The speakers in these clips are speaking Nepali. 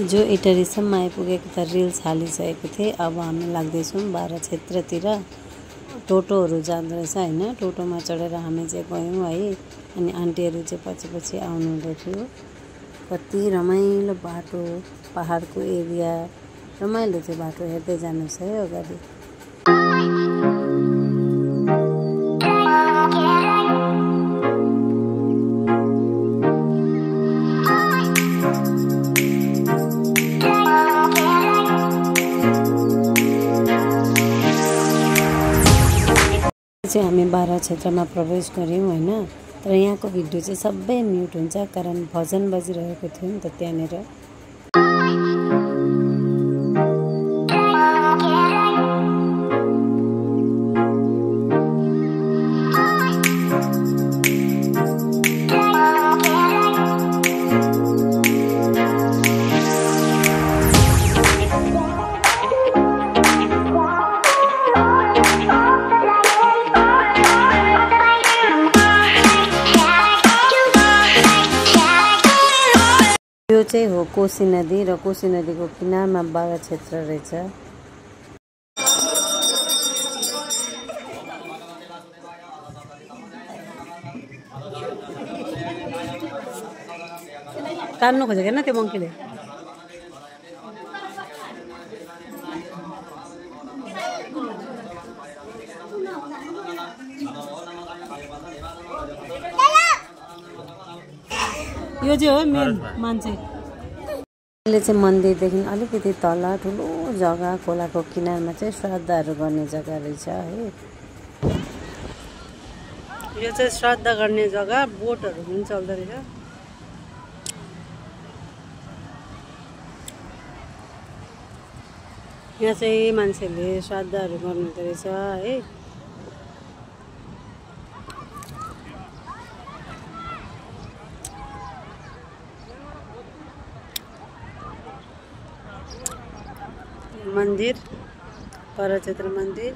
जो इटरीसम्म आइपुगेको त रिल्स हालिसकेको थिएँ। अब हामी लाग्दैछौँ बारा क्षेत्रतिर। टोटोहरू जाँदो रहेछ होइन, टोटोमा चढेर हामी चाहिँ गयौँ है। अनि आन्टीहरू चाहिँ पछि पछि आउनु हुँदै थियो। कति रमाइलो बाटो, पहाडको एरिया, रमाइलो चाहिँ बाटो। हेर्दै जानुहोस् है अगाडि। चाहिँ हामी बारा क्षेत्रमा प्रवेश गऱ्यौँ होइन। तर यहाँको भिडियो चाहिँ सबै म्युट हुन्छ, कारण भजन बजिरहेको थियो नि त त्यहाँनिर। यो चाहिँ हो कोशी नदी र कोशी नदीको किनारमा बारा क्षेत्र रहेछ। तान्नु खोजेको होइन त्यो मङ्कीले। यो चाहिँ हो मेन मान्छे। अहिले चाहिँ मन्दिरदेखि अलिकति तल ठुलो जग्गा खोलाको किनारमा चाहिँ श्राद्धहरू गर्ने जग्गा रहेछ है। यो चाहिँ श्राद्ध गर्ने जग्गा, बोटहरू पनि चल्दो रहेछ। यहाँ चाहिँ मान्छेले श्राद्धहरू गर्नुहुँदो रहेछ है। मंदिर, बारा क्षेत्र मंदिर।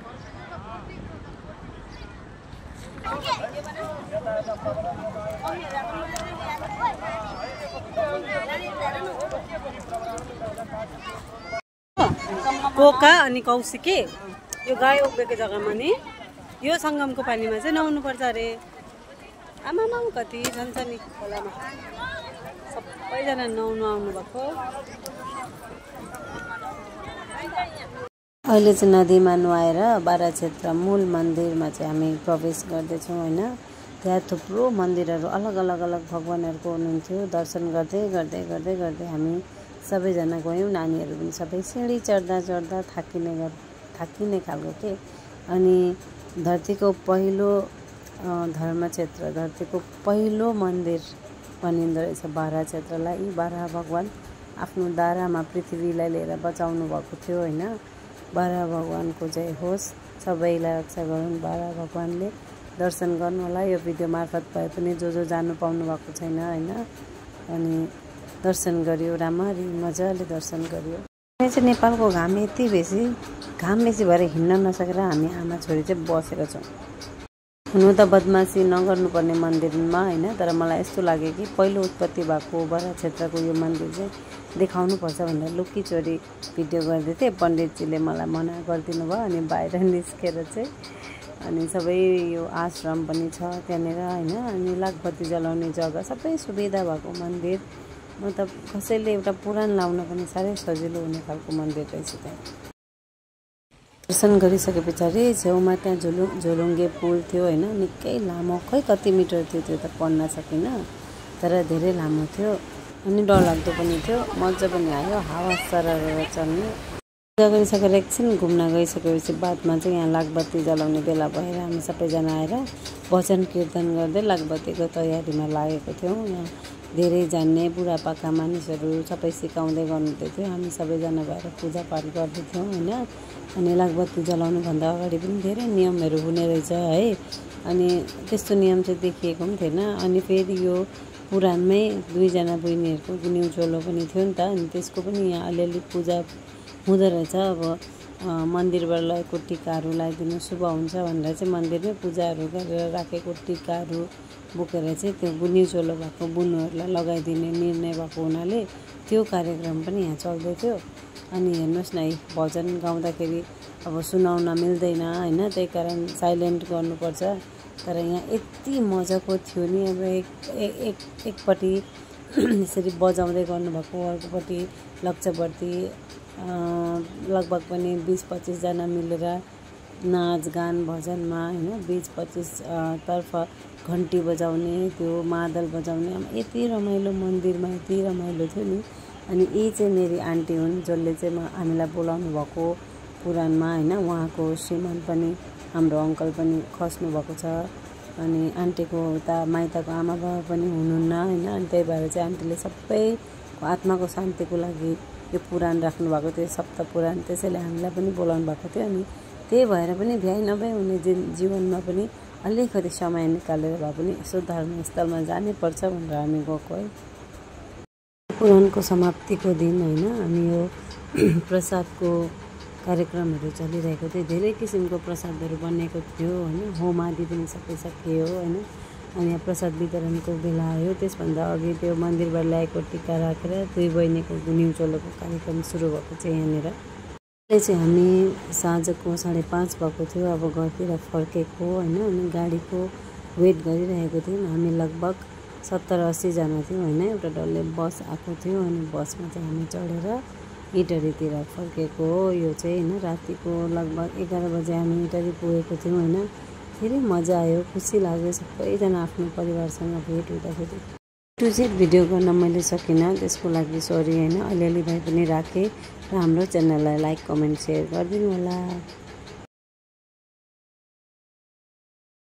कोका अनि कौशिकी यो गाई उभिएको जग्गामा नि यो सङ्गमको पानीमा चाहिँ नुहाउनु पर्छ अरे। आमामा कति जान्छ नि खोलामा, सबैजना नुहाउनु आउनु भएको। अहिले चाहिँ नदीमा नुहाएर बारा क्षेत्र मूल मन्दिरमा चाहिँ हामी प्रवेश गर्दैछौँ होइन। त्यहाँ थुप्रो मन्दिरहरू अलग अलग भगवानहरूको हुनुहुन्थ्यो। दर्शन गर्दै गर्दै गर्दै गर्दै हामी सबैजना गयौँ। नानीहरू पनि सबै सिँढी चढ्दा चढ्दा थाकिने खालको के। अनि धरतीको पहिलो धर्म क्षेत्र, धरतीको पहिलो मन्दिर भनिँदो रहेछ बारा क्षेत्रलाई। बारा भगवान आफ्नो दारामा पृथ्वीलाई लिएर बचाउनु भएको थियो होइन। बारा भगवानको जय होस्, सबैलाई रक्षा गरून् बारा भगवानले। दर्शन गर्नु होला यो भिडियो मार्फत भए पनि जो जानु पाउनु भएको छैन होइन। अनि दर्शन गरियो, राम्ररी मजाले दर्शन गरियो। यहाँ चाहिँ नेपालको घाम यति बेसी, घाम बेसी भएर हिँड्न नसकेर हामी आमा छोरी चाहिँ बसेका छौँ। हुनु त बदमासी नगर्नुपर्ने मन्दिरमा होइन, तर मलाई यस्तो लाग्यो कि पहिलो उत्पत्ति भएको बारा क्षेत्रको यो मन्दिर चाहिँ देखाउनुपर्छ भनेर लुकी चोरी भिडियो गर्दै थिएँ। पण्डितजीले मलाई मना गरिदिनु भयो। अनि बाहिर निस्केर चाहिँ अनि सबै यो आश्रम पनि छ त्यहाँनिर होइन। अनि लाखबत्ती जलाउने जग्गा, सबै सुविधा भएको मन्दिर। मतलब कसैले एउटा पुराण लाउन पनि साह्रै सजिलो हुने खालको मन्दिर रहेछ त्यहाँ। दर्शन गरिसके पछाडि छेउमा त्यहाँ झोलुङ्गे पुल थियो होइन। निकै लामो, खै कति मिटर थियो त्यो त पढ्न सकिनँ, तर धेरै लामो थियो। अनि डरलाग्दो पनि थियो, मजा पनि आयो, हावा सरर चल्ने। पूजा गरिसकेर एकछिन घुम्न गइसकेपछि बादमा चाहिँ यहाँ लाखबत्ती जलाउने बेला भएर हामी सबैजना आएर भजन कीर्तन गर्दै लाखबत्तीको तयारीमा लागेको थियौँ। यहाँ धेरै जान्ने बुढापाका मानिसहरू सबै सिकाउँदै गर्नुहुँदै थियो। हामी सबैजना भएर पूजापाठ गर्दैथ्यौँ होइन। अनि लाखबत्ती जलाउनुभन्दा अगाडि पनि धेरै नियमहरू हुने रहेछ है। अनि त्यस्तो नियम चाहिँ देखिएको पनि थिएन। अनि फेरि यो पुराणमै दुईजना बहिनीहरूको गुन्यु चोलो पनि थियो नि त। अनि त्यसको पनि यहाँ अलिअलि पूजा हुँदो रहेछ। अब मन्दिरबाट लगेको टिकाहरू लगाइदिनु शुभ हुन्छ भनेर चाहिँ मन्दिरमै पूजाहरू गरेर राखेको टिकाहरू बोकेर चाहिँ त्यो गुन्यु चोलो भएको बुनुहरूलाई लगाइदिने निर्णय भएको हुनाले त्यो कार्यक्रम पनि यहाँ चल्दै थियो। अनि हेर्नुहोस् न, भजन गाउँदाखेरि अब सुनाउन मिल्दैन होइन, त्यही कारण साइलेन्ट गर्नुपर्छ। तर यहाँ यति मजाको थियो नि, अब एकपट्टि यसरी बजाउँदै गर्नुभएको, अर्कोपट्टि लक्ष्यवर्ती लगभग पनि 20-25 जना मिलेर नाचगान भजनमा होइन, 20-25 तर्फ घन्टी बजाउने, त्यो मादल बजाउने, यति रमाइलो मन्दिरमा यति रमाइलो थियो नि। अनि यी चाहिँ मेरी आन्टी हुन्, जसले चाहिँ हामीलाई बोलाउनु भएको पुराणमा होइन। उहाँको श्रीमान पनि हाम्रो अङ्कल पनि खस्नु भएको छ। अनि आन्टीको उता माइतको आमा बाबा पनि हुनुहुन्न होइन। अनि त्यही भएर चाहिँ आन्टीले सबैको आत्माको शान्तिको लागि यो पुराण राख्नु भएको थियो, सप्त पुराण। त्यसैले हामीलाई पनि बोलाउनु भएको थियो। अनि त्यही भएर पनि भ्याइ नभ्याइ हुने जीवनमा पनि अलिकति समय निकालेर भए पनि यसो धर्मस्थलमा जानै पर्छ भनेर हामी गएको है। पुराणको समाप्तिको दिन होइन, अनि यो प्रसादको कार्यक्रमहरू चलिरहेको थियो। धेरै किसिमको प्रसादहरू बनेको थियो होइन। होम आदि पनि सबै सकियो होइन। अनि यहाँ प्रसाद वितरणको बेला आयो। त्यसभन्दा अघि त्यो मन्दिरबाट ल्याएको टिका राखेर 2 बहिनीको न्युचोलोको कार्यक्रम सुरु भएको चाहिँ यहाँनिर। अहिले चाहिँ हामी साँझको 5:30 भएको थियो, अब घरतिर फर्केको होइन। अनि गाडीको वेट गरिरहेको थियौँ। हामी लगभग 70-80 जना थियौँ होइन। एउटा डल्ले बस आएको थियो। अनि बसमा चाहिँ हामी चढेर इटरीतिर फर्केको हो। यो चाहिँ होइन, रातिको लगभग 11 बजे हामी इटरी पुगेको थियौँ होइन। धेरै मजा आयो, खुसी लाग्यो सबैजना आफ्नो परिवारसँग भेट हुँदाखेरि। टु जेड भिडियो गर्न मैले सकिनँ, त्यसको लागि सरी होइन। अलिअलि भए पनि राखेँ। र हाम्रो च्यानललाई लाइक, कमेन्ट, सेयर गरिदिनु होला।